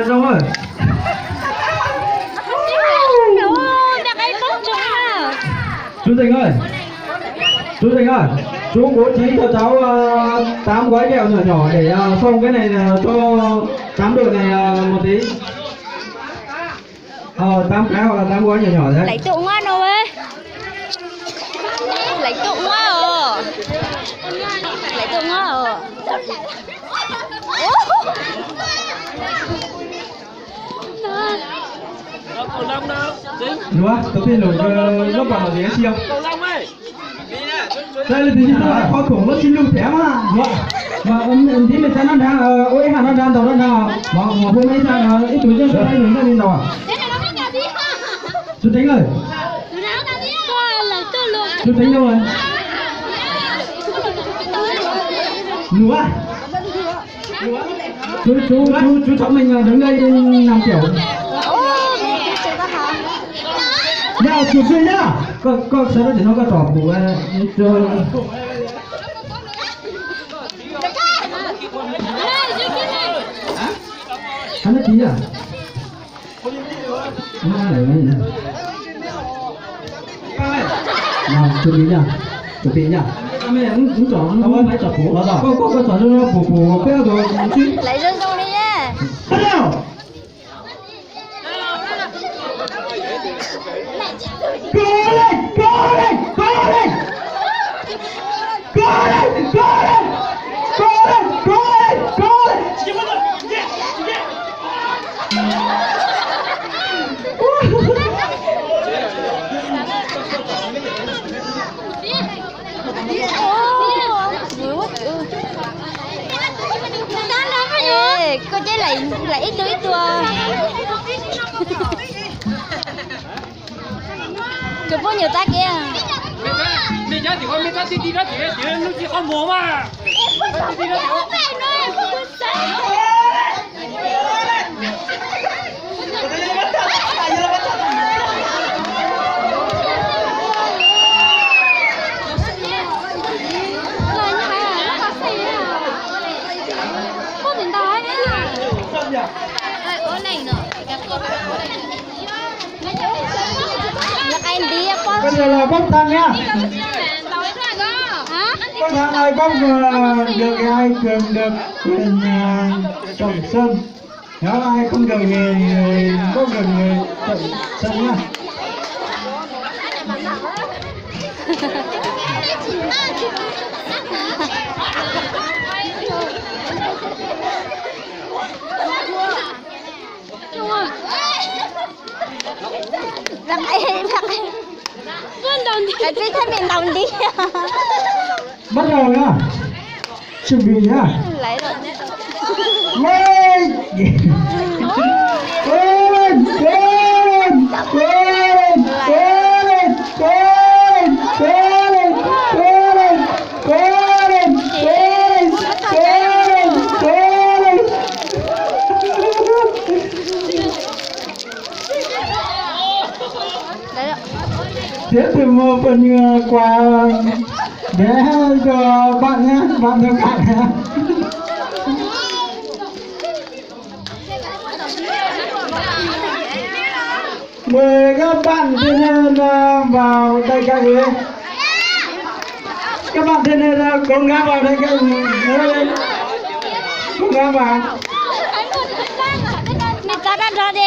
được rồi. Chú Tình ơi, chú bố trí cho cháu 8 gói kẹo nhỏ nhỏ để xong cái này cho 8 đội này một tí. 8 cái hoặc là 8 gói nhỏ nhỏ đấy. Lấy tụ ngon rồi. Lấy tụ ngon rồi. Lấy tụ ngon rồi. Cầu lông đâu? Đúng không? Tập tin nổi lớp vào là gì anh siêu? Cầu lông ấy. Đây là gì đó? Khó khủng nó xin lưu thẻ mà. Mà ông tí mình sẽ nó đang ôi hàng nó đang đầu nó nào. Mà hôm nay sang ít tuổi chứ đây mình đang đi đâu à? Chú Tính ơi. Chú Tính đâu rồi? Lúa. Chú cháu mình đứng đây làm kiểu. Nào chụp phim nhá. Có sẽ để nó có trò của chơi. Hắn nó tí à? Nó này này. Nào chụp phim nhá. Mẹ cũng chọn nó phải chọn phụ đó. Có chọn nó phụ cái rồi chứ. Lấy dân xong đi nhé. Bắt đầu. Go cô chế lại ít tua. Chụp bao nhiêu ta kia. Mình ra thì con mình ra đi ra thì nó chỉ không mua mà. Anh đi con. Bây giờ là bốc thang nhá. Con thằng này bốc được ai cường được quyền trồng sân. Nếu ai không được thì bốc được trồng sân nhá. Cái thân mình đồng đi. Bắt đầu nhá. Chuẩn bị nhá. Lấy rồi. Lên. Tiếp từ một phần quà bé cho bạn nhé, bạn cho bạn nhé. Mời các bạn thiên nhiên vào đây các ghế. Các bạn thiên nhiên cố gắng vào đây các ghế. Cố gắng vào. Mình ta đang ra đi.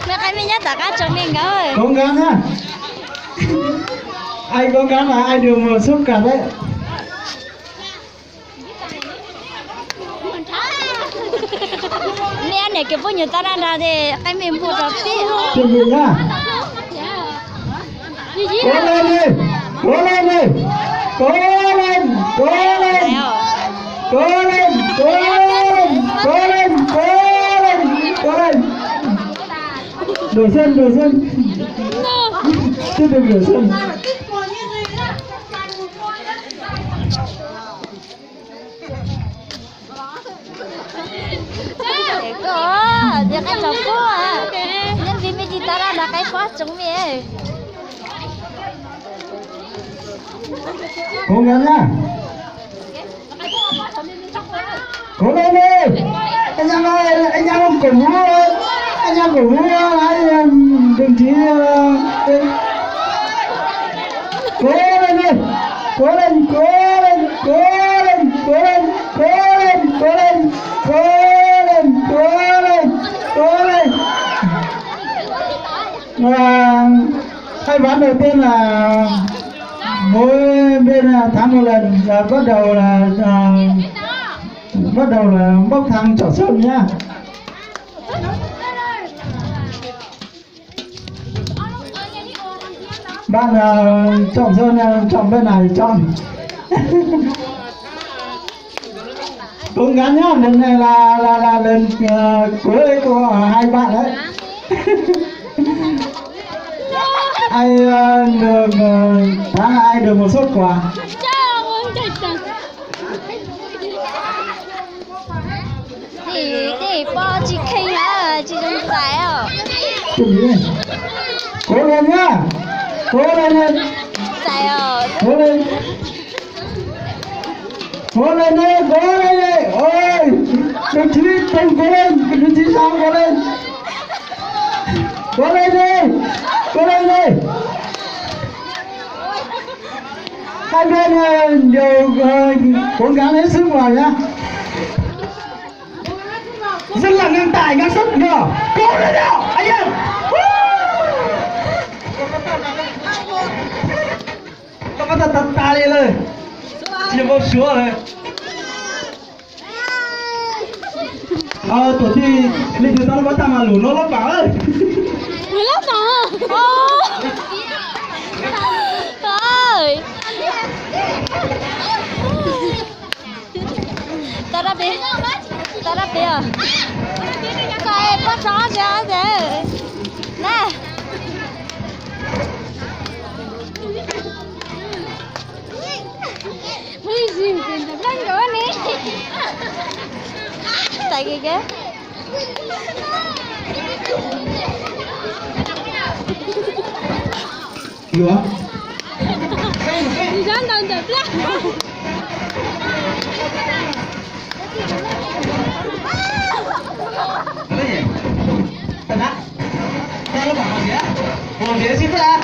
Mẹ cái mình nhớ tất cả cho mình ơi. Cố gắng nhá. Ai cố gắng là ai được một xúc cả đấy. Mẹ này cái bao nhiêu ta đang ra đi. Cái mình mua được tí. Chuẩn bị nhá. Cố lên đi. Cố lên đi. Cố lên. Cố lên. Cố lên. Cố lên. Cố lên. Cố lên. Cố lên. Đổi sân. Tiếp tục đổi sân. Dia kan capo ah. Yan bimi di tara na kay kwa chung mi eh. Cố gắng nhá. Cố lên đi. anh em ơi, anh em cổ vũ ơi, anh em cổ vũ ai đồng chí cố lên ơi, cố lên, cố lên, cố lên, cố lên, cố lên, cố lên, cố lên, cố lên, cố lên. Hai ván đầu tiên là mỗi bên thắng một lần, là bắt đầu là bốc thăm Chợ Sơn nhá. Bạn chọn Sơn, chọn bên này chọn. Cố gắng nhá, lần này là lần cuối của hai bạn đấy. Ai được tháng ai được một suất quà. Thì bao chị khinh á, chị đừng giải à. Cố lên nhá, cố lên. Giải à. Cố lên. Cố lên đi, cố lên đi. Ôi, đồng chí Tùng cố lên, đồng chí Sam cố lên. Cố lên đi, cố lên đi. Hai bên đều cố gắng hết sức vào nhá. Rất là ngang tài, ngang sức nhờ. Cố lên nào, anh em. Các bạn tập ta đi lên. Chỉ một số rồi. Tổ thi lịch sử tao nó bắt tao mà lũ nó lót vào ơi. Lót vào à? Trời. Ta đã biết à? Coi có chó chưa thế? Nè. Ui gì tiền thật lắm rồi nè. Tại gì kìa? Được. Đi dán đơn đẹp lắm. Cái gì? Thật á? Đây nó bảo gì á? Một đĩa xin ra.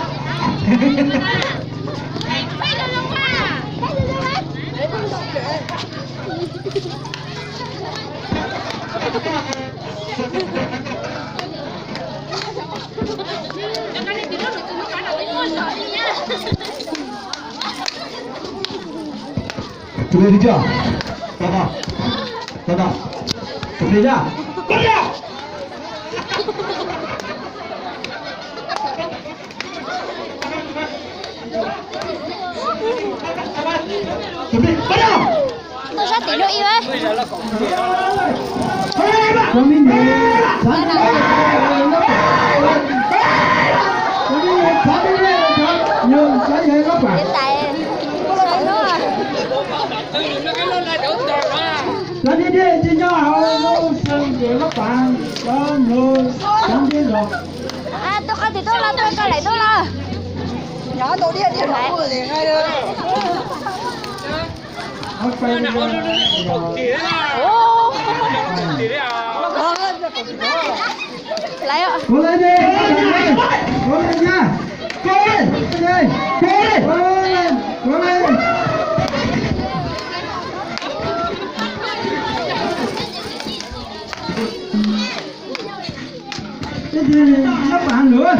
Chuẩn bị đi chưa? Tao. Chuẩn bị chưa? Bắt đầu. Chuẩn bị, bắt đầu. Tôi sát tí nữa yêu ấy. Chuẩn bị nè. Nhưng sẽ dễ góc vào. Hiện tại xoay nó à. Nó đi chị nhỏ nó sơn dễ góc vào. Đó người chẳng biết rồi. À tôi không thì tôi là tôi coi lại tôi là. Nhỏ tôi đi điện thoại của liền ngay đây. Ô. Lại ạ. Cố lên đi, cố lên nha. Cố lên, cố lên. Cái gì các bạn nữa?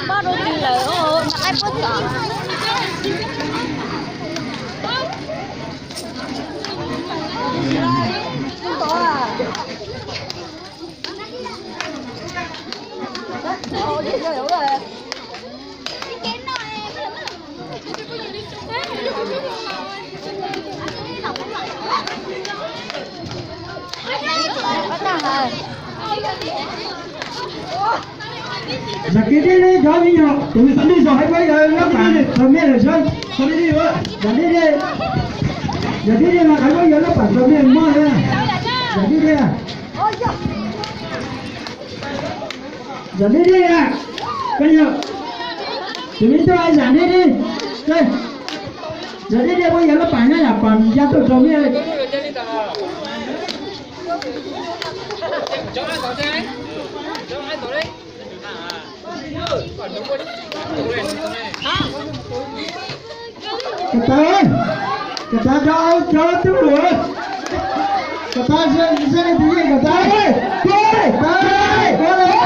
Bao đôi gì lời ô, nó ai bớt cỏ. Đi chơi đủ rồi. Bắt đầu rồi. Giờ kia đi cho đi nào. Tụi mình sẵn đi rồi, hãy quay rồi các bạn. Rồi miệng rồi chơi. Sao đi nữa? Giờ đi. Giờ đi mà hãy quay giờ các bạn rồi miệng mơ nha. Giờ đi. Giờ đi à. Bây giờ. Tụi mình tôi ai giảm đi đi. Đây. Giờ đi đây bây giờ nó bản nhá, bản ra tôi trồng đi. Cho ăn tổ đây. Cho ăn tổ đây. Còn đúng rồi. Cà ta ơi. Cà ta cho tôi rồi. Cà ta sẽ đi cái gì cà ta ơi. Cô ơi.